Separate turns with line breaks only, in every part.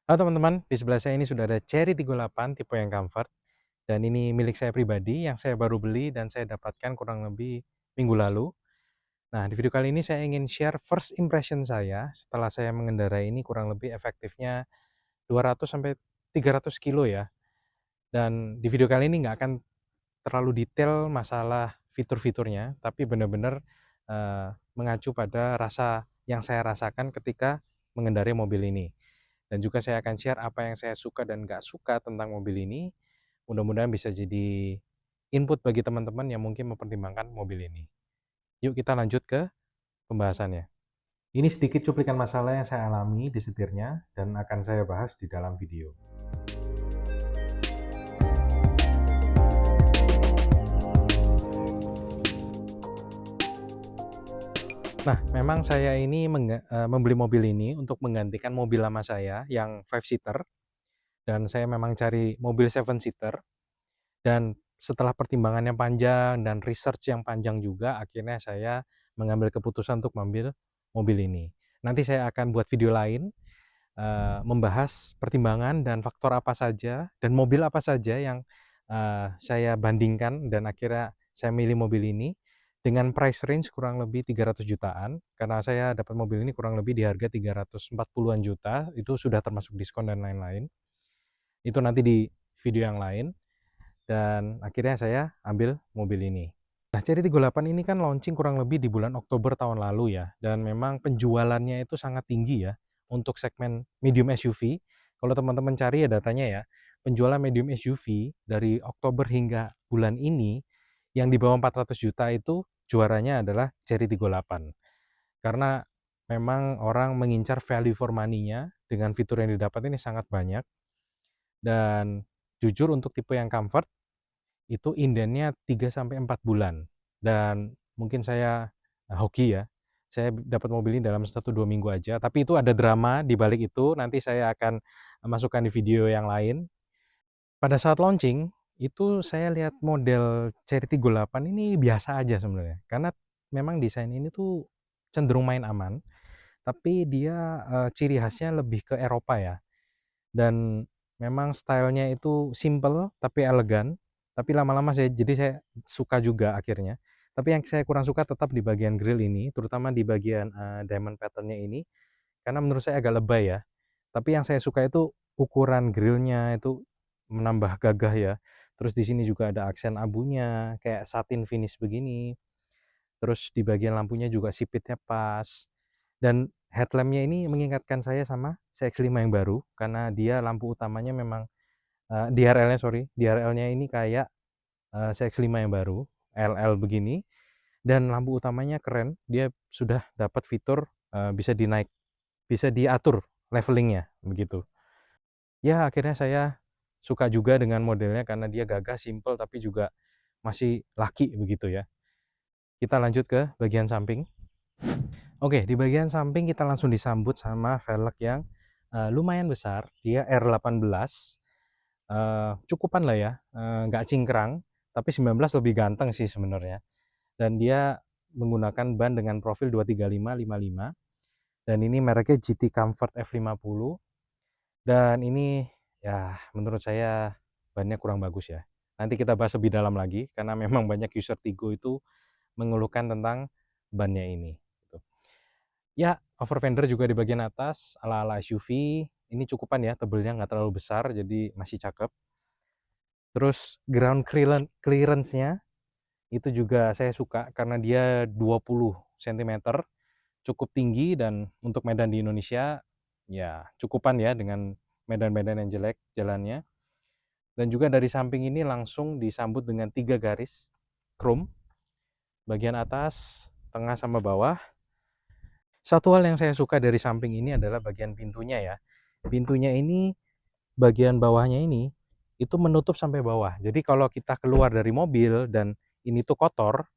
Halo teman-teman, di sebelah saya ini sudah ada Cherry 38 tipe yang comfort, dan ini milik saya pribadi yang saya baru beli dan saya dapatkan kurang lebih minggu lalu. Nah, di video kali ini saya ingin share first impression saya setelah saya mengendarai ini kurang lebih efektifnya 200 sampai 300 kilo ya. Dan di video kali ini nggak akan terlalu detail masalah fitur-fiturnya, tapi benar-benar mengacu pada rasa yang saya rasakan ketika mengendarai mobil ini. Dan juga saya akan share apa yang saya suka dan nggak suka tentang mobil ini. Mudah-mudahan bisa jadi input bagi teman-teman yang mungkin mempertimbangkan mobil ini. Yuk kita lanjut ke pembahasannya. Ini sedikit cuplikan masalah yang saya alami di setirnya dan akan saya bahas di dalam video. Nah, memang saya ini membeli mobil ini untuk menggantikan mobil lama saya yang 5-seater, dan saya memang cari mobil 7-seater. Dan setelah pertimbangan yang panjang dan research yang panjang juga, akhirnya saya mengambil keputusan untuk mengambil mobil ini. Nanti saya akan buat video lain, membahas pertimbangan dan faktor apa saja, dan mobil apa saja yang saya bandingkan, dan akhirnya saya milih mobil ini dengan price range kurang lebih 300 jutaan, karena saya dapat mobil ini kurang lebih di harga 340-an juta, itu sudah termasuk diskon dan lain-lain. Itu nanti di video yang lain. Dan akhirnya saya ambil mobil ini. Nah, Cherry 38 ini kan launching kurang lebih di bulan Oktober tahun lalu ya, dan memang penjualannya itu sangat tinggi ya untuk segmen medium SUV. Kalau teman-teman cari ya datanya ya, penjualan medium SUV dari Oktober hingga bulan ini yang di bawah 400 juta itu juaranya adalah Cherry 38. Karena memang orang mengincar value for money-nya dengan fitur yang didapat ini sangat banyak, dan jujur untuk tipe yang comfort itu indennya 3 sampai 4 bulan, dan mungkin saya hoki ya, saya dapat mobil ini dalam 1-2 minggu aja, tapi itu ada drama di balik itu, nanti saya akan masukkan di video yang lain. Pada saat launching, itu saya lihat model Cherry 38 ini biasa aja sebenarnya, karena memang desain ini tuh cenderung main aman, tapi dia, ciri khasnya lebih ke Eropa ya. Dan memang stylenya itu simple tapi elegan, tapi lama-lama saya suka juga akhirnya. Tapi yang saya kurang suka tetap di bagian grill ini, terutama di bagian diamond pattern-nya ini, karena menurut saya agak lebay ya. Tapi yang saya suka itu ukuran grillnya itu menambah gagah ya. Terus di sini juga ada aksen abunya, kayak satin finish begini. Terus di bagian lampunya juga sipitnya pas. Dan headlampnya ini mengingatkan saya sama CX-5 yang baru, karena dia lampu utamanya memang DRL-nya, sorry, DRL-nya ini kayak CX-5 yang baru, LL begini, dan lampu utamanya keren. Dia sudah dapat fitur bisa diatur levelingnya begitu. Ya, akhirnya saya suka juga dengan modelnya karena dia gagah, simple, tapi juga masih laki begitu ya. Kita lanjut ke bagian samping. Oke, di bagian samping kita langsung disambut sama velg yang lumayan besar. Dia R18, cukupan lah ya, nggak cingkrang, tapi 19 lebih ganteng sih sebenarnya. Dan dia menggunakan ban dengan profil 235/55, dan ini mereknya GT Comfort F50. Dan ini ya menurut saya bannya kurang bagus ya. Nanti kita bahas lebih dalam lagi, karena memang banyak user Tigo itu mengeluhkan tentang bannya ini gitu. Ya, over fender juga di bagian atas, ala-ala SUV. Ini cukupan ya, tebelnya nggak terlalu besar, jadi masih cakep. Terus ground clearance-nya itu juga saya suka, karena dia 20 cm, cukup tinggi, dan untuk medan di Indonesia, ya cukupan ya dengan medan-medan yang jelek jalannya. Dan juga dari samping ini langsung disambut dengan 3 garis chrome, bagian atas, tengah, sama bawah. Satu hal yang saya suka dari samping ini adalah bagian pintunya ya. Pintunya ini, bagian bawahnya ini, itu menutup sampai bawah. Jadi kalau kita keluar dari mobil dan ini tuh kotor,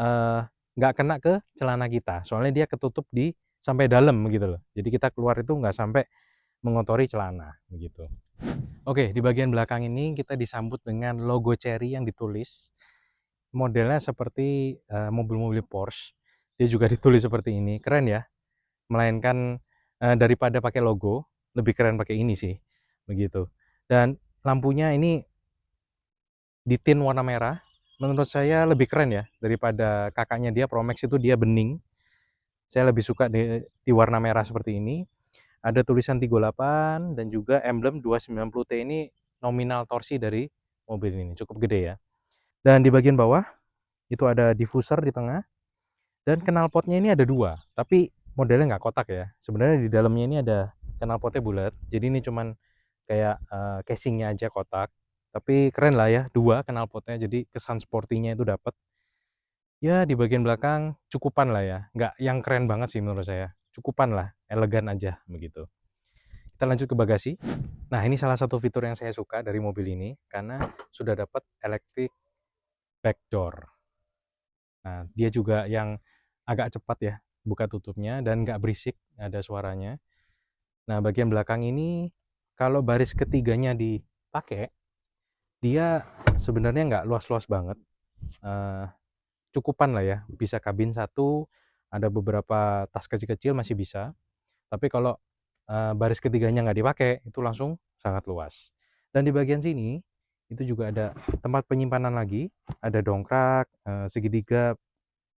eh, nggak kena ke celana kita. Soalnya dia ketutup di sampai dalam gitu loh. Jadi kita keluar itu nggak sampai mengotori celana begitu. Oke, di bagian belakang ini kita disambut dengan logo Cherry yang ditulis. Modelnya seperti mobil-mobil Porsche. Dia juga ditulis seperti ini. Keren ya. Melainkan daripada pakai logo, lebih keren pakai ini sih, begitu. Dan lampunya ini di-tint warna merah, menurut saya lebih keren ya, daripada kakaknya dia Pro Max itu dia bening. Saya lebih suka di warna merah seperti ini. Ada tulisan 38 dan juga emblem 290T ini nominal torsi dari mobil ini, cukup gede ya. Dan di bagian bawah, itu ada diffuser di tengah, dan knalpotnya ini ada dua, tapi modelnya nggak kotak ya. Sebenarnya di dalamnya ini ada knalpotnya bulat, jadi ini cuman kayak casingnya aja kotak. Tapi keren lah ya, dua knalpotnya, jadi kesan sportinya itu dapat. Ya di bagian belakang cukupan lah ya, nggak yang keren banget sih menurut saya. Cukupan lah, elegan aja begitu. Kita lanjut ke bagasi. Nah ini salah satu fitur yang saya suka dari mobil ini, karena sudah dapat electric back door. Nah dia juga yang agak cepat ya buka tutupnya dan nggak berisik, ada suaranya. Nah bagian belakang ini kalau baris ketiganya dipakai, dia sebenarnya nggak luas-luas banget. Eh, Cukupan lah ya, bisa kabin satu, ada beberapa tas kecil-kecil masih bisa. Tapi kalau baris ketiganya nggak dipakai, itu langsung sangat luas. Dan di bagian sini itu juga ada tempat penyimpanan lagi, ada dongkrak, segitiga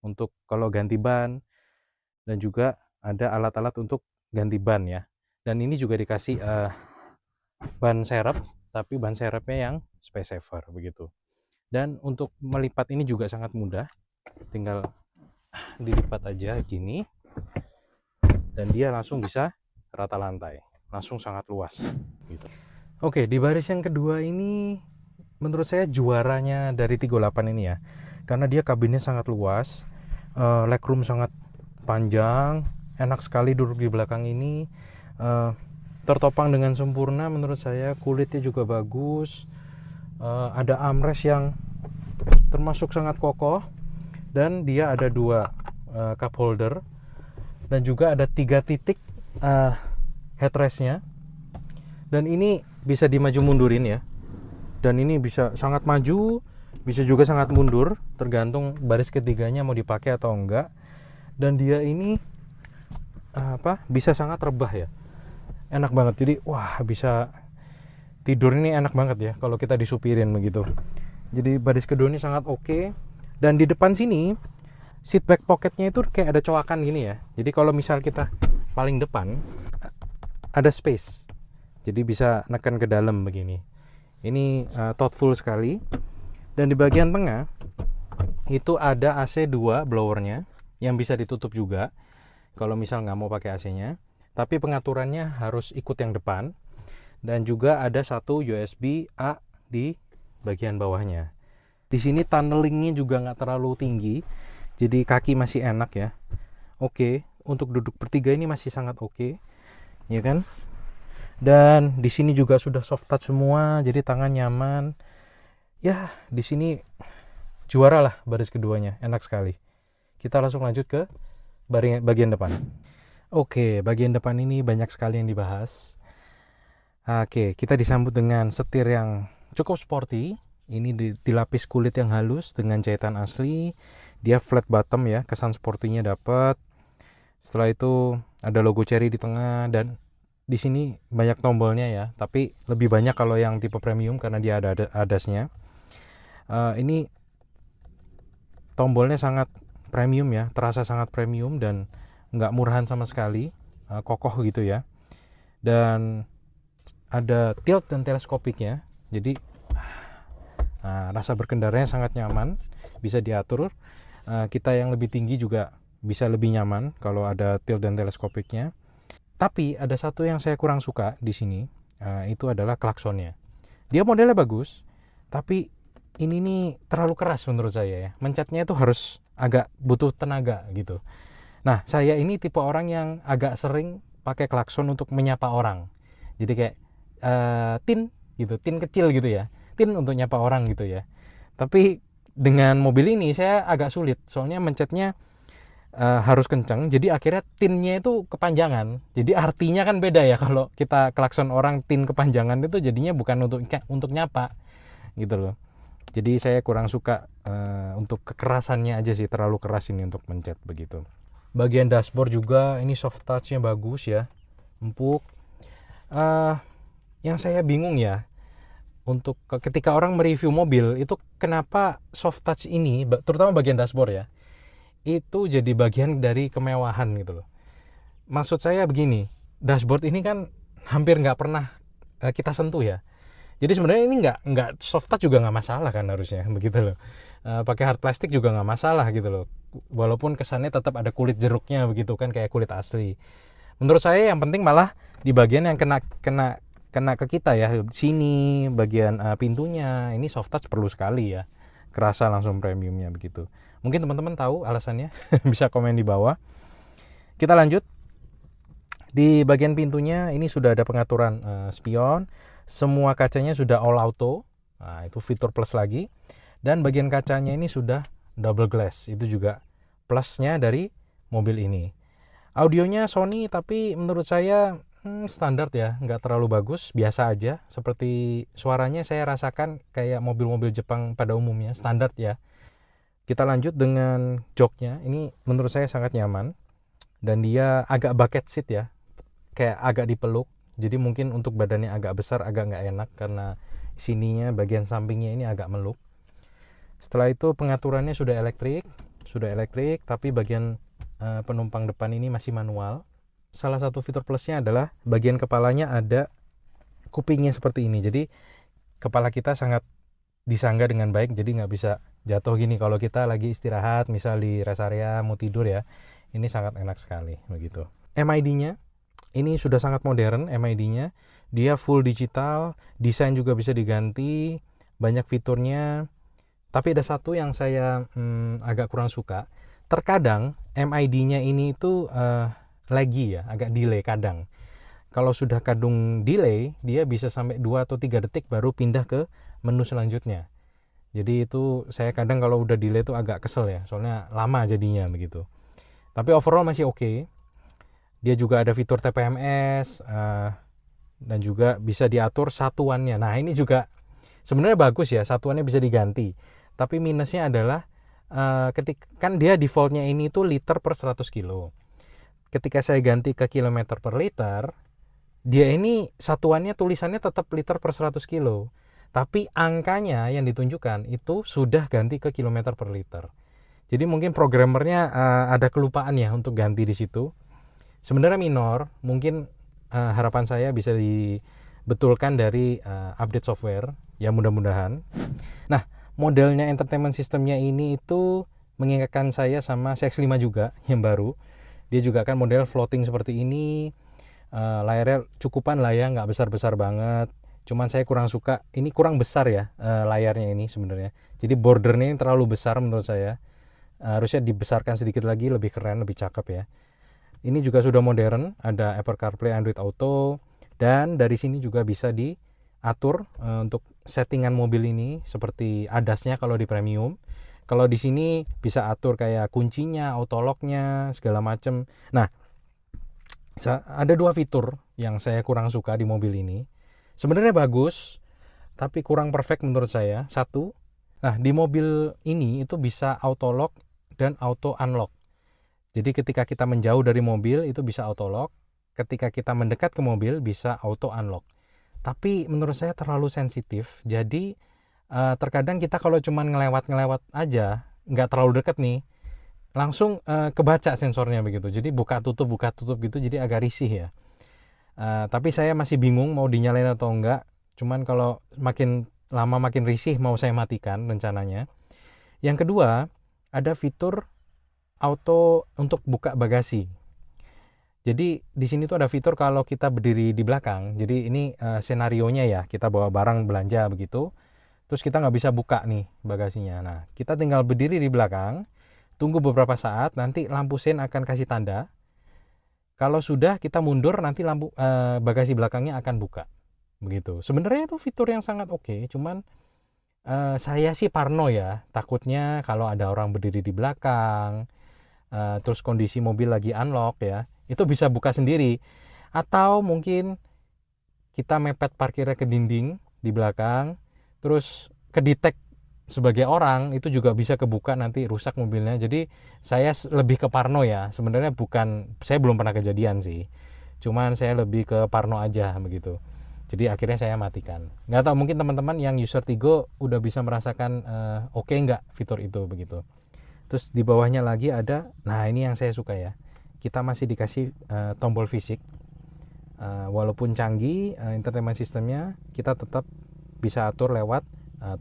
untuk kalau ganti ban, dan juga ada alat-alat untuk ganti ban ya. Dan ini juga dikasih ban serep, tapi ban serepnya yang space saver begitu. Dan untuk melipat ini juga sangat mudah, tinggal dilipat aja gini, dan dia langsung bisa rata lantai, langsung sangat luas gitu. Oke, di baris yang kedua ini menurut saya juaranya dari 38 ini ya, karena dia kabinnya sangat luas, legroom sangat panjang, enak sekali duduk di belakang ini, tertopang dengan sempurna menurut saya, kulitnya juga bagus, ada armrest yang termasuk sangat kokoh, dan dia ada dua cup holder, dan juga ada 3 titik headrestnya, dan ini bisa dimaju mundurin ya, dan ini bisa sangat maju, bisa juga sangat mundur, tergantung baris ketiganya mau dipakai atau enggak. Dan dia ini bisa sangat rebah ya, enak banget. Jadi wah, bisa tidur ini enak banget ya kalau kita disupirin begitu. Jadi baris kedua ini sangat oke. Dan di depan sini seat back pocketnya itu kayak ada coakan gini ya, jadi kalau misal kita paling depan ada space, jadi bisa neken ke dalam begini. Ini thoughtful sekali. Dan di bagian tengah itu ada AC 2 blowernya yang bisa ditutup juga kalau misal nggak mau pakai AC-nya, tapi pengaturannya harus ikut yang depan. Dan juga ada satu USB A di bagian bawahnya. Di sini tunnelingnya juga nggak terlalu tinggi, jadi kaki masih enak ya. Oke, untuk duduk bertiga ini masih sangat oke, ya kan? Dan di sini juga sudah soft touch semua, jadi tangan nyaman. Ya, di sini juara lah baris keduanya, enak sekali. Kita langsung lanjut ke bagian depan. Oke, bagian depan ini banyak sekali yang dibahas. Oke, kita disambut dengan setir yang cukup sporty. Ini dilapis kulit yang halus dengan jahitan asli. Dia flat bottom ya, kesan sportinya dapat. Setelah itu ada logo Chery di tengah, dan di sini banyak tombolnya ya, tapi lebih banyak kalau yang tipe premium karena dia ada adasnya. Ini tombolnya sangat premium ya, terasa sangat premium dan nggak murahan sama sekali, kokoh gitu ya. Dan ada tilt dan teleskopiknya, jadi rasa berkendaranya sangat nyaman, bisa diatur. Kita yang lebih tinggi juga bisa lebih nyaman kalau ada tilt dan teleskopiknya. Tapi ada satu yang saya kurang suka di sini, itu adalah klaksonnya. Dia modelnya bagus, tapi ini nih terlalu keras menurut saya ya. Mencetnya itu harus agak butuh tenaga gitu. Nah, saya ini tipe orang yang agak sering pakai klakson untuk menyapa orang. Jadi kayak tin gitu, tin kecil gitu ya. Tin untuk nyapa orang gitu ya. Tapi dengan mobil ini saya agak sulit, soalnya mencetnya harus kenceng, jadi akhirnya tinnya itu kepanjangan. Jadi artinya kan beda ya, kalau kita klakson orang tin kepanjangan itu jadinya bukan untuk nyapa gitu loh. Jadi saya kurang suka untuk kekerasannya aja sih, terlalu keras ini untuk mencet begitu. Bagian dashboard juga ini soft touch-nya bagus ya, empuk. Eh, yang saya bingung ya, untuk ketika orang mereview mobil itu kenapa soft touch ini, terutama bagian dashboard ya, itu jadi bagian dari kemewahan gitu loh. Maksud saya begini, dashboard ini kan hampir nggak pernah kita sentuh ya. Jadi sebenarnya ini nggak soft touch juga nggak masalah kan harusnya begitu loh. Pakai hard plastik juga nggak masalah gitu loh. Walaupun kesannya tetap ada kulit jeruknya begitu kan kayak kulit asli. Menurut saya yang penting malah di bagian yang kena kena kena ke kita ya, sini bagian pintunya ini soft touch perlu sekali ya, kerasa langsung premiumnya begitu. Mungkin teman-teman tahu alasannya, bisa komen di bawah. Kita lanjut. Di bagian pintunya ini sudah ada pengaturan spion, semua kacanya sudah all auto, nah, itu fitur plus lagi. Dan bagian kacanya ini sudah double glass, itu juga plusnya dari mobil ini. Audionya Sony, tapi menurut saya standar ya, nggak terlalu bagus, biasa aja. Seperti suaranya saya rasakan kayak mobil-mobil Jepang pada umumnya, standar ya. Kita lanjut dengan joknya, ini menurut saya sangat nyaman. Dan dia agak bucket seat ya, kayak agak dipeluk. Jadi mungkin untuk badannya agak besar, agak nggak enak karena sininya, bagian sampingnya ini agak meluk. Setelah itu pengaturannya sudah elektrik, tapi bagian penumpang depan ini masih manual. Salah satu fitur plusnya adalah bagian kepalanya ada kupingnya seperti ini. Jadi kepala kita sangat disangga dengan baik, jadi nggak bisa jatuh gini kalau kita lagi istirahat, misal di rest area mau tidur ya. Ini sangat enak sekali begitu. MID-nya ini sudah sangat modern, MID-nya. Dia full digital, desain juga bisa diganti, banyak fiturnya. Tapi ada satu yang saya agak kurang suka. Terkadang MID-nya ini itu laggy ya, agak delay kadang. Kalau sudah kadung delay, dia bisa sampai 2 atau 3 detik baru pindah ke menu selanjutnya. Jadi itu saya kadang kalau udah delay itu agak kesel ya, soalnya lama jadinya begitu. Tapi overall masih oke. Dia juga ada fitur TPMS dan juga bisa diatur satuannya. Nah ini juga sebenarnya bagus ya, satuannya bisa diganti. Tapi minusnya adalah ketika kan dia defaultnya ini tuh liter per 100 kilo. Ketika saya ganti ke kilometer per liter, dia ini satuannya tulisannya tetap liter per 100 kilo. Tapi angkanya yang ditunjukkan itu sudah ganti ke kilometer per liter. Jadi mungkin programmernya ada kelupaan ya untuk ganti di situ. Sebenarnya minor, mungkin harapan saya bisa dibetulkan dari update software, ya mudah-mudahan. Nah, modelnya entertainment systemnya ini itu mengingatkan saya sama CX-5 juga yang baru. Dia juga kan model floating seperti ini, layarnya cukupan lah ya, nggak besar-besar banget. Cuman saya kurang suka, ini kurang besar ya layarnya ini sebenarnya. Jadi bordernya ini terlalu besar menurut saya. Harusnya dibesarkan sedikit lagi, lebih keren, lebih cakep ya. Ini juga sudah modern, ada Apple CarPlay, Android Auto, dan dari sini juga bisa diatur untuk settingan mobil ini seperti ADAS-nya kalau di premium. Kalau di sini bisa atur kayak kuncinya, auto lock-nya, segala macam. Nah, ada dua fitur yang saya kurang suka di mobil ini. Sebenarnya bagus, tapi kurang perfect menurut saya. Satu, nah di mobil ini itu bisa auto lock dan auto unlock. Jadi ketika kita menjauh dari mobil itu bisa auto lock, ketika kita mendekat ke mobil bisa auto unlock. Tapi menurut saya terlalu sensitif. Jadi terkadang kita kalau cuma ngelewat-ngelewat aja, nggak terlalu dekat nih, langsung kebaca sensornya begitu. Jadi buka tutup gitu, jadi agak risih ya. Tapi saya masih bingung mau dinyalain atau enggak. Cuman kalau makin lama makin risih mau saya matikan rencananya. Yang kedua, ada fitur auto untuk buka bagasi. Jadi di sini tuh ada fitur kalau kita berdiri di belakang. Jadi ini senarionya ya, kita bawa barang belanja begitu. Terus kita nggak bisa buka nih bagasinya. Nah, kita tinggal berdiri di belakang, tunggu beberapa saat, nanti lampu sen akan kasih tanda. Kalau sudah kita mundur, nanti lampu bagasi belakangnya akan buka. Begitu. Sebenarnya itu fitur yang sangat oke, cuman saya sih parno ya. Takutnya kalau ada orang berdiri di belakang, terus kondisi mobil lagi unlock ya, itu bisa buka sendiri. Atau mungkin kita mepet parkirnya ke dinding di belakang, terus kedetek sebagai orang itu juga bisa kebuka, nanti rusak mobilnya. Jadi saya lebih ke parno ya, sebenarnya bukan, saya belum pernah kejadian sih, cuman saya lebih ke parno aja begitu. Jadi akhirnya saya matikan. Nggak tahu, mungkin teman-teman yang user Tigo udah bisa merasakan oke nggak fitur itu begitu. Terus di bawahnya lagi ada, nah ini yang saya suka ya. Kita masih dikasih tombol fisik. Walaupun canggih entertainment sistemnya, kita tetap bisa atur lewat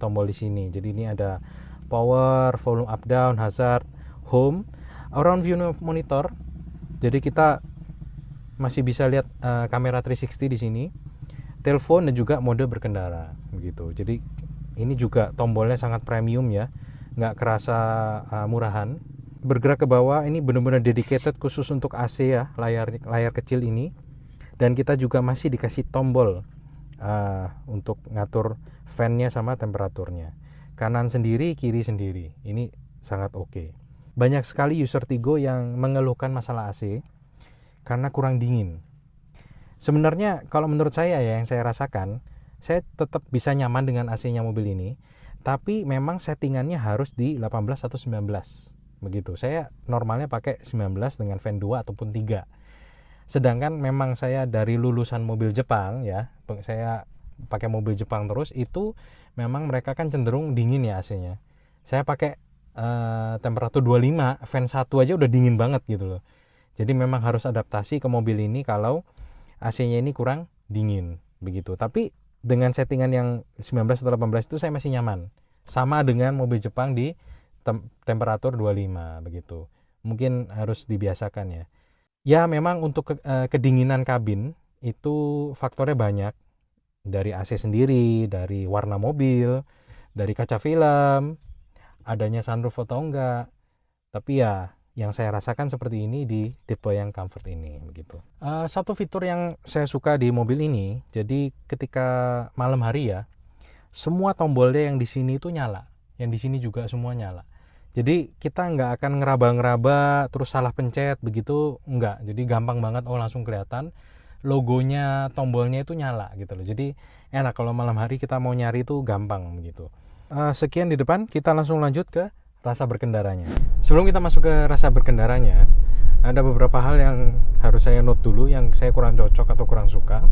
tombol di sini. Jadi ini ada power, volume up down, hazard, home, around view monitor. Jadi kita masih bisa lihat kamera 360 di sini, telepon dan juga mode berkendara begitu. Jadi ini juga tombolnya sangat premium ya, nggak kerasa murahan. Bergerak ke bawah, ini benar-benar dedicated khusus untuk AC ya, layar kecil ini. Dan kita juga masih dikasih tombol untuk ngatur fan-nya sama temperaturnya. Kanan sendiri, kiri sendiri. Ini sangat oke. Banyak sekali user Tigo yang mengeluhkan masalah AC karena kurang dingin. Sebenarnya kalau menurut saya ya, yang saya rasakan, saya tetap bisa nyaman dengan AC-nya mobil ini. Tapi memang settingannya harus di 18 atau 19. Begitu. Saya normalnya pakai 19 dengan fan 2 ataupun 3. Sedangkan memang saya dari lulusan mobil Jepang ya, saya pakai mobil Jepang terus, itu memang mereka kan cenderung dingin ya AC-nya. Saya pakai temperatur 25, fan 1 aja udah dingin banget gitu loh. Jadi memang harus adaptasi ke mobil ini kalau AC-nya ini kurang dingin begitu. Tapi dengan settingan yang 19 atau 18 itu saya masih nyaman. Sama dengan mobil Jepang di temperatur 25 begitu. Mungkin harus dibiasakan ya. Ya memang untuk kedinginan kabin itu faktornya banyak. Dari AC sendiri, dari warna mobil, dari kaca film, adanya sunroof atau enggak. Tapi ya yang saya rasakan seperti ini di tipe yang comfort ini begitu. Satu fitur yang saya suka di mobil ini, jadi ketika malam hari ya, semua tombolnya yang di sini itu nyala, yang di sini juga semua nyala. Jadi kita nggak akan ngeraba-ngeraba terus salah pencet begitu, nggak. Jadi gampang banget, langsung kelihatan logonya, tombolnya itu nyala gitu loh. Jadi enak kalau malam hari kita mau nyari itu gampang gitu. Sekian di depan, kita langsung lanjut ke rasa berkendaranya. Sebelum kita masuk ke rasa berkendaranya, ada beberapa hal yang harus saya note dulu yang saya kurang cocok atau kurang suka.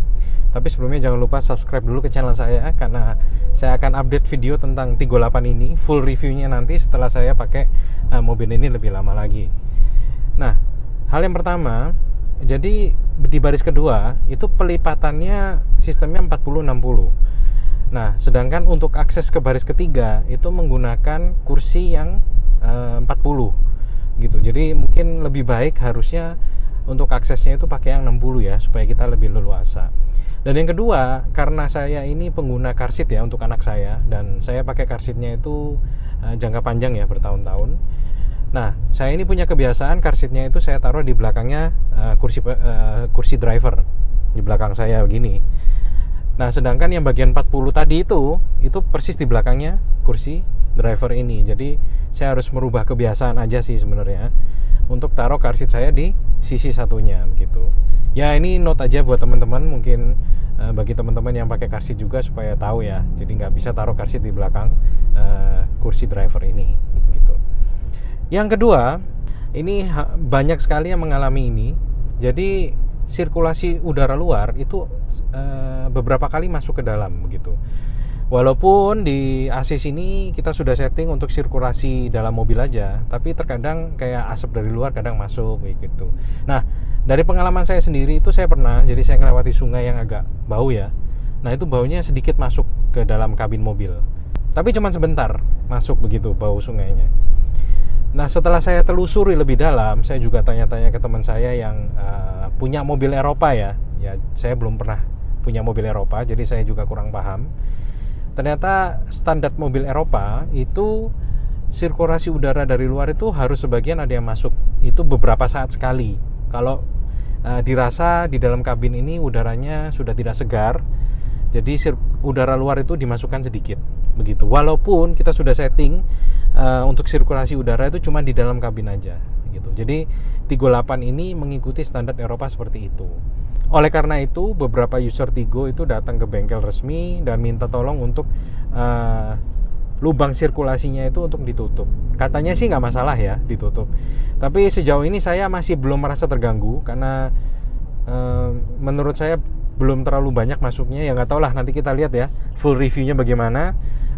Tapi sebelumnya jangan lupa subscribe dulu ke channel saya, karena saya akan update video tentang 38 ini, full reviewnya nanti setelah saya pakai mobil ini lebih lama lagi. Nah, hal yang pertama, jadi di baris kedua itu pelipatannya sistemnya 40-60. Nah, sedangkan untuk akses ke baris ketiga itu menggunakan kursi yang 40 gitu. Jadi mungkin lebih baik harusnya untuk aksesnya itu pakai yang 60 ya, supaya kita lebih leluasa. Dan yang kedua, karena saya ini pengguna car seat ya untuk anak saya, dan saya pakai car seatnya itu jangka panjang ya, bertahun-tahun. Nah, saya ini punya kebiasaan car seatnya itu saya taruh di belakangnya kursi driver, di belakang saya begini. Nah, sedangkan yang bagian 40 tadi itu persis di belakangnya kursi driver ini. Jadi saya harus merubah kebiasaan aja sih sebenarnya untuk taruh car seat saya di sisi satunya gitu. Ya ini note aja buat teman-teman, mungkin bagi teman-teman yang pakai car seat juga supaya tahu ya. Jadi nggak bisa taruh car seat di belakang kursi driver ini gitu. Yang kedua, ini banyak sekali yang mengalami ini. Jadi sirkulasi udara luar itu beberapa kali masuk ke dalam begitu. Walaupun di AC sini kita sudah setting untuk sirkulasi dalam mobil aja, tapi terkadang kayak asap dari luar kadang masuk gitu. Nah, dari pengalaman saya sendiri itu saya pernah, jadi saya melewati sungai yang agak bau ya. Nah, itu baunya sedikit masuk ke dalam kabin mobil. Tapi cuma sebentar masuk begitu bau sungainya. Nah, setelah saya telusuri lebih dalam, saya juga tanya-tanya ke teman saya yang punya mobil Eropa ya. Ya, saya belum pernah punya mobil Eropa, jadi saya juga kurang paham. Ternyata standar mobil Eropa itu sirkulasi udara dari luar itu harus sebagian ada yang masuk. Itu beberapa saat sekali. Kalau dirasa di dalam kabin ini udaranya sudah tidak segar, jadi udara luar itu dimasukkan sedikit begitu. Walaupun kita sudah setting untuk sirkulasi udara itu cuma di dalam kabin aja gitu. Jadi 38 ini mengikuti standar Eropa seperti itu. Oleh karena itu beberapa user Tigo itu datang ke bengkel resmi dan minta tolong untuk lubang sirkulasinya itu untuk ditutup. Katanya sih nggak masalah ya ditutup. Tapi sejauh ini saya masih belum merasa terganggu karena menurut saya belum terlalu banyak masuknya, ya nggak tahu lah, nanti kita lihat ya full reviewnya bagaimana.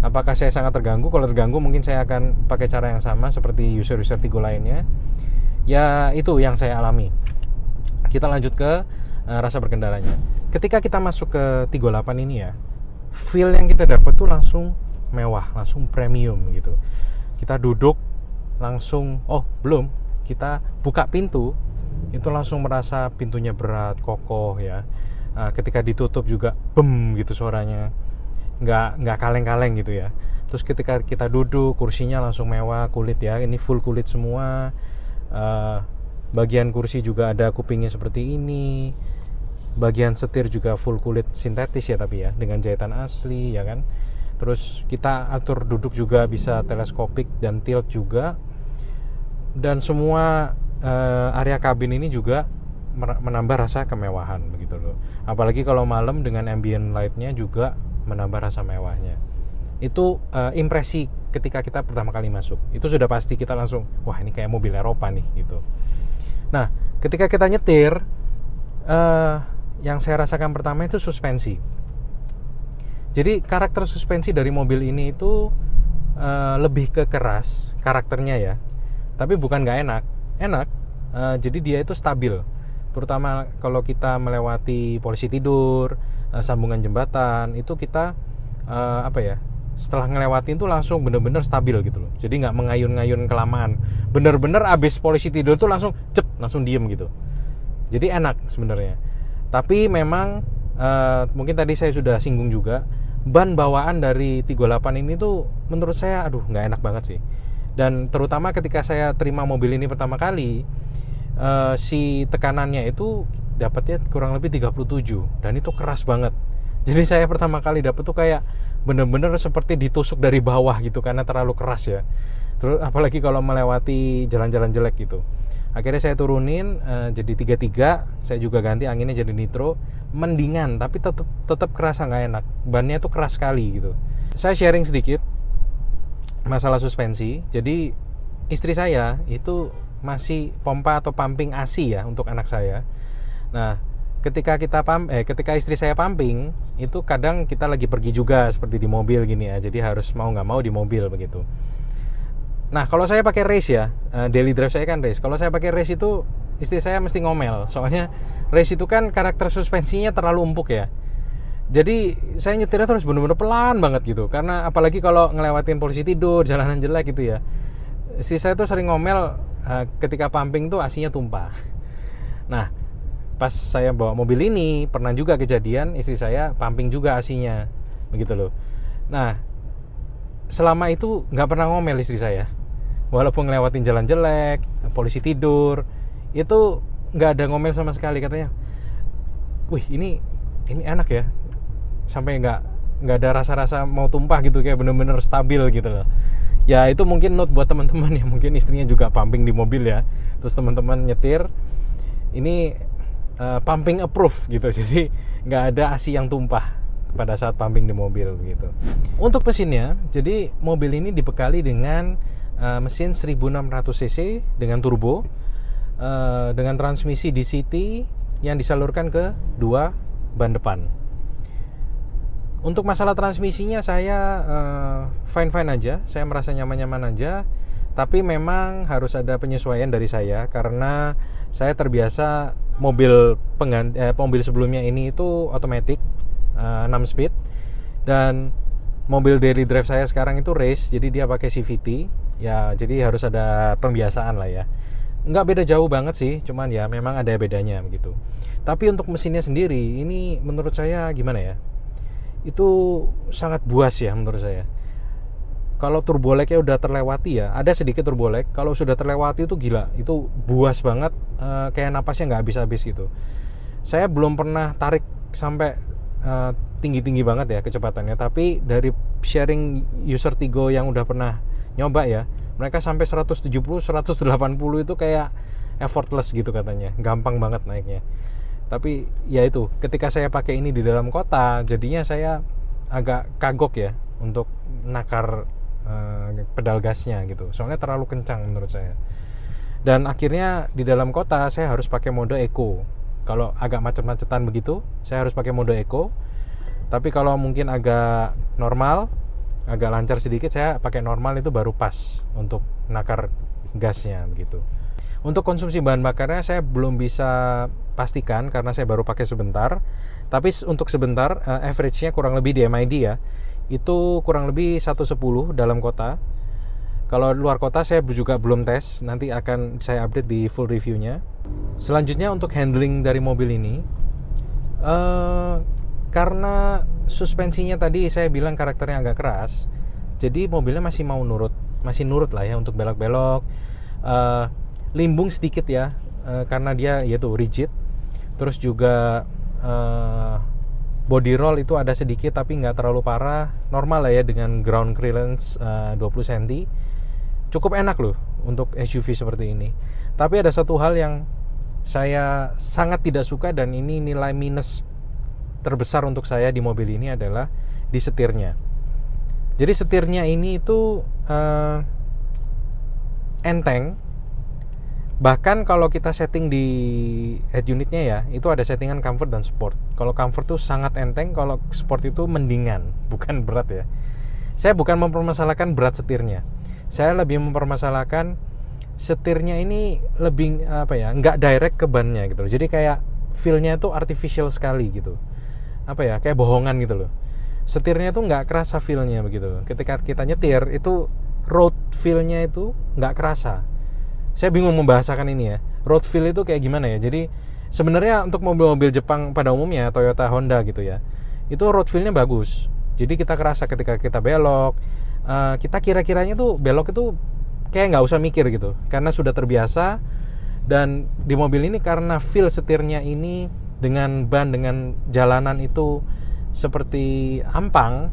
Apakah saya sangat terganggu? Kalau terganggu mungkin saya akan pakai cara yang sama seperti user-user Tigo lainnya. Ya itu yang saya alami. Kita lanjut ke rasa berkendaranya. Ketika kita masuk ke Tigo 8 ini ya, feel yang kita dapat tuh langsung mewah, langsung premium gitu. Kita duduk langsung, belum, kita buka pintu itu langsung merasa pintunya berat, kokoh ya. Ketika ditutup juga bem gitu suaranya, nggak kaleng-kaleng gitu ya. Terus ketika kita duduk, kursinya langsung mewah, kulit ya, ini full kulit semua. Bagian kursi juga ada kupingnya seperti ini. Bagian setir juga full kulit sintetis ya, tapi ya dengan jahitan asli ya kan. Terus kita atur duduk juga bisa teleskopik dan tilt juga. Dan semua area kabin ini juga menambah rasa kemewahan begitu loh. Apalagi kalau malam dengan ambient lightnya juga menambah rasa mewahnya. Itu impresi ketika kita pertama kali masuk. Itu sudah pasti kita langsung, wah ini kayak mobil Eropa nih gitu. Nah, ketika kita nyetir, yang saya rasakan pertama itu suspensi. Jadi karakter suspensi dari mobil ini itu lebih ke keras karakternya ya. Tapi bukan nggak enak. Jadi dia itu stabil. Terutama kalau kita melewati polisi tidur, sambungan jembatan, itu kita setelah ngelewatin tuh langsung bener-bener stabil gitu loh. Jadi nggak mengayun-ngayun kelamaan. Bener-bener abis polisi tidur tuh langsung diem gitu. Jadi enak sebenarnya. Tapi memang mungkin tadi saya sudah singgung juga, ban bawaan dari Tigo 8 ini tuh menurut saya nggak enak banget sih. Dan terutama ketika saya terima mobil ini pertama kali, si tekanannya itu dapatnya kurang lebih 37 dan itu keras banget. Jadi saya pertama kali dapat tuh kayak bener-bener seperti ditusuk dari bawah gitu karena terlalu keras ya. Terus apalagi kalau melewati jalan-jalan jelek gitu. Akhirnya saya turunin jadi 33, saya juga ganti anginnya jadi nitro, mendingan tapi tetap kerasa nggak enak. Bannya tuh keras sekali gitu. Saya sharing sedikit masalah suspensi. Jadi istri saya itu masih pompa atau pumping ASI ya untuk anak saya. Nah, ketika istri saya pumping, itu kadang kita lagi pergi juga seperti di mobil gini ya. Jadi harus mau nggak mau di mobil begitu. Nah, kalau saya pakai race ya, daily drive saya kan race. Kalau saya pakai race itu istri saya mesti ngomel. Soalnya race itu kan karakter suspensinya terlalu empuk ya. Jadi saya nyetirnya terus bener-bener pelan banget gitu. Karena apalagi kalau ngelewatin polisi tidur, jalanan jelek gitu ya. Istri saya tuh sering ngomel ketika pumping tuh asinya tumpah. Nah, pas saya bawa mobil ini pernah juga kejadian istri saya pumping juga asinya begitu loh. Nah, selama itu nggak pernah ngomel istri saya, walaupun ngelewatin jalan jelek, polisi tidur, itu nggak ada ngomel sama sekali. Katanya, wih ini enak ya, sampai nggak ada rasa-rasa mau tumpah gitu, kayak bener-bener stabil gitu loh. Ya itu mungkin note buat teman-teman yang mungkin istrinya juga pumping di mobil ya, terus teman-teman nyetir ini pumping approve gitu. Jadi nggak ada ASI yang tumpah pada saat pumping di mobil gitu. Untuk mesinnya, jadi mobil ini dibekali dengan mesin 1600 cc dengan turbo, dengan transmisi DCT yang disalurkan ke dua ban depan. Untuk masalah transmisinya saya fine-fine aja, saya merasa nyaman-nyaman aja. Tapi memang harus ada penyesuaian dari saya karena saya terbiasa mobil sebelumnya ini itu otomatis 6 speed, dan mobil daily drive saya sekarang itu race, jadi dia pakai CVT ya, jadi harus ada pembiasaan lah ya. Nggak beda jauh banget sih, cuman ya memang ada bedanya begitu. Tapi untuk mesinnya sendiri ini menurut saya gimana ya, itu sangat buas ya menurut saya. Kalau turboleknya udah terlewati ya, ada sedikit turbolek, kalau sudah terlewati itu gila, itu buas banget, kayak napasnya nggak habis-habis gitu. Saya belum pernah tarik sampai tinggi-tinggi banget ya kecepatannya, tapi dari sharing user Tigo yang udah pernah nyoba ya, mereka sampai 170, 180 itu kayak effortless gitu katanya, gampang banget naiknya. Tapi ya itu, ketika saya pakai ini di dalam kota, jadinya saya agak kagok ya untuk nakar pedal gasnya gitu, soalnya terlalu kencang menurut saya. Dan akhirnya di dalam kota saya harus pakai mode eco. Kalau agak macet-macetan begitu, saya harus pakai mode eco. Tapi kalau mungkin agak normal, agak lancar sedikit, saya pakai normal, itu baru pas untuk nakar gasnya begitu. Untuk konsumsi bahan bakarnya saya belum bisa pastikan karena saya baru pakai sebentar. Tapi untuk sebentar, average-nya kurang lebih di MID ya, itu kurang lebih 110 dalam kota. Kalau luar kota saya juga belum tes, nanti akan saya update di full review-nya. Selanjutnya untuk handling dari mobil ini, karena suspensinya tadi saya bilang karakternya agak keras, jadi mobilnya masih nurut lah ya untuk belok-belok. Limbung sedikit ya, karena dia yaitu rigid. Terus juga body roll itu ada sedikit tapi nggak terlalu parah, normal lah ya dengan ground clearance 20 cm. Cukup enak loh untuk SUV seperti ini. Tapi ada satu hal yang saya sangat tidak suka, dan ini nilai minus terbesar untuk saya di mobil ini adalah di setirnya. Jadi setirnya ini itu enteng. Bahkan kalau kita setting di head unitnya ya, itu ada settingan comfort dan sport. Kalau comfort tuh sangat enteng, kalau sport itu mendingan, bukan berat ya. Saya bukan mempermasalahkan berat setirnya, saya lebih mempermasalahkan setirnya ini lebih nggak direct ke bannya gitu loh. Jadi kayak feel-nya itu artificial sekali gitu, kayak bohongan gitu loh. Setirnya tuh nggak kerasa feel-nya begitu loh. Ketika kita nyetir itu road feel-nya itu nggak kerasa. Saya bingung membahasakan ini ya, road feel itu kayak gimana ya. Jadi sebenarnya untuk mobil-mobil Jepang pada umumnya, Toyota, Honda gitu ya, itu road feel-nya bagus. Jadi kita kerasa ketika kita belok, kita kira-kiranya tuh belok itu kayak nggak usah mikir gitu, karena sudah terbiasa. Dan di mobil ini karena feel setirnya ini dengan ban, dengan jalanan itu seperti ampang,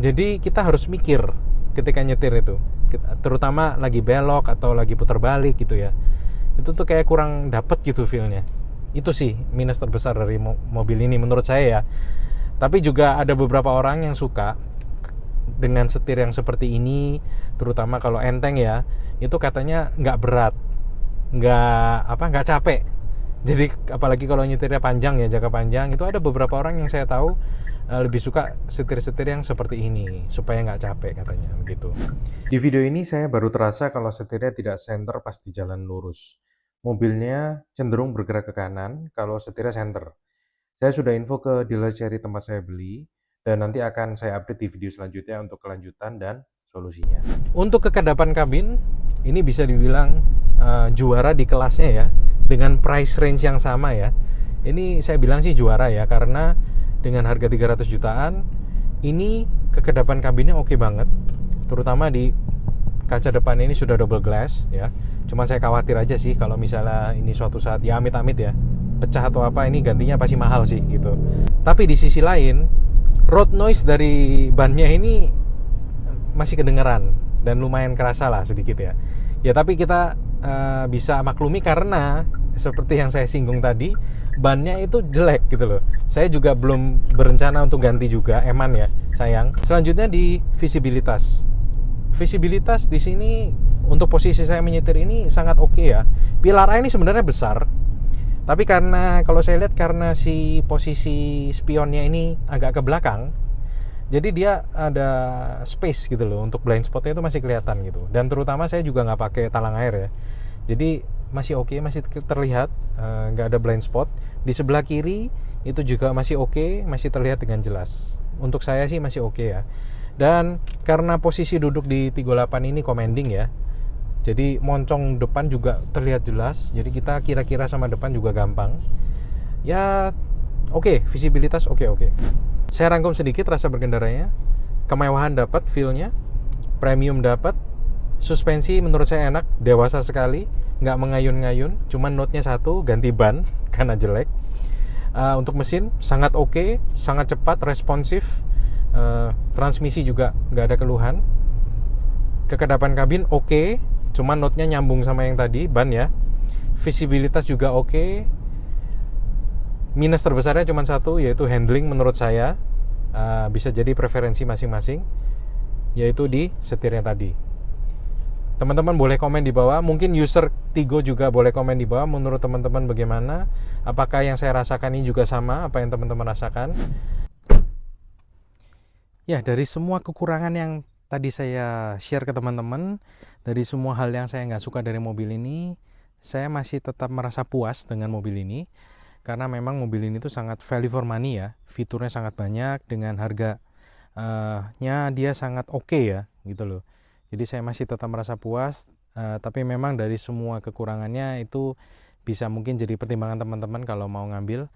jadi kita harus mikir ketika nyetir itu, terutama lagi belok atau lagi putar balik gitu ya. Itu tuh kayak kurang dapet gitu feelnya. Itu sih minus terbesar dari mobil ini menurut saya ya. Tapi juga ada beberapa orang yang suka dengan setir yang seperti ini, terutama kalau enteng ya. Itu katanya nggak berat, nggak capek. Jadi apalagi kalau nyetirnya panjang ya, jangka panjang, itu ada beberapa orang yang saya tahu lebih suka setir-setir yang seperti ini supaya nggak capek katanya begitu. Di video ini saya baru terasa kalau setirnya tidak center pas di jalan lurus. Mobilnya cenderung bergerak ke kanan kalau setirnya center. Saya sudah info ke dealer Chery tempat saya beli, dan nanti akan saya update di video selanjutnya untuk kelanjutan dan solusinya. Untuk kekedapan kabin, ini bisa dibilang juara di kelasnya ya, dengan price range yang sama ya. Ini saya bilang sih juara ya, karena dengan harga 300 jutaan, ini kekedapan kabinnya oke banget. Terutama di kaca depan ini sudah double glass ya. Cuma saya khawatir aja sih kalau misalnya ini suatu saat ya amit-amit ya pecah atau apa, ini gantinya pasti mahal sih gitu. Tapi di sisi lain, road noise dari bannya ini masih kedengeran dan lumayan kerasa lah sedikit ya. Ya tapi kita bisa maklumi karena seperti yang saya singgung tadi, bannya itu jelek gitu loh. Saya juga belum berencana untuk ganti juga, eman ya, sayang. Selanjutnya di visibilitas. Visibilitas di sini untuk posisi saya menyetir ini sangat oke ya. Pilar A ini sebenarnya besar, tapi karena kalau saya lihat karena si posisi spionnya ini agak ke belakang, jadi dia ada space gitu loh, untuk blind spotnya itu masih kelihatan gitu. Dan terutama saya juga nggak pakai talang air ya, jadi masih oke, masih terlihat, nggak ada blind spot. Di sebelah kiri itu juga masih oke, masih terlihat dengan jelas. Untuk saya sih masih oke ya. Dan karena posisi duduk di 38 ini commanding ya, jadi moncong depan juga terlihat jelas. Jadi kita kira-kira sama depan juga gampang. Ya oke, visibilitas oke. Saya rangkum sedikit rasa berkendaranya. Kemewahan dapat, feel-nya, premium dapat, suspensi menurut saya enak, dewasa sekali, nggak mengayun-ngayun. Cuman note-nya satu, ganti ban karena jelek. Untuk mesin sangat oke, sangat cepat, responsif. Transmisi juga nggak ada keluhan. Kekedapan kabin oke, cuman note-nya nyambung sama yang tadi, ban ya. Visibilitas juga oke. Minus terbesarnya cuma satu, yaitu handling menurut saya. Bisa jadi preferensi masing-masing, yaitu di setirnya tadi. Teman-teman boleh komen di bawah, mungkin user Tigo juga boleh komen di bawah menurut teman-teman bagaimana, apakah yang saya rasakan ini juga sama apa yang teman-teman rasakan. Ya, dari semua kekurangan yang tadi saya share ke teman-teman, dari semua hal yang saya nggak suka dari mobil ini, saya masih tetap merasa puas dengan mobil ini, karena memang mobil ini tuh sangat value for money ya, fiturnya sangat banyak, dengan harganya dia sangat oke ya, gitu loh. Jadi saya masih tetap merasa puas, tapi memang dari semua kekurangannya itu bisa mungkin jadi pertimbangan teman-teman kalau mau ngambil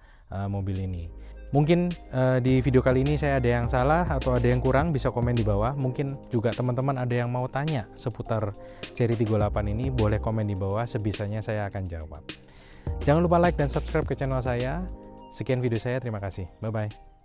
mobil ini. Mungkin di video kali ini saya ada yang salah atau ada yang kurang, bisa komen di bawah. Mungkin juga teman-teman ada yang mau tanya seputar seri 38 ini, boleh komen di bawah, sebisanya saya akan jawab. Jangan lupa like dan subscribe ke channel saya. Sekian video saya, terima kasih. Bye-bye.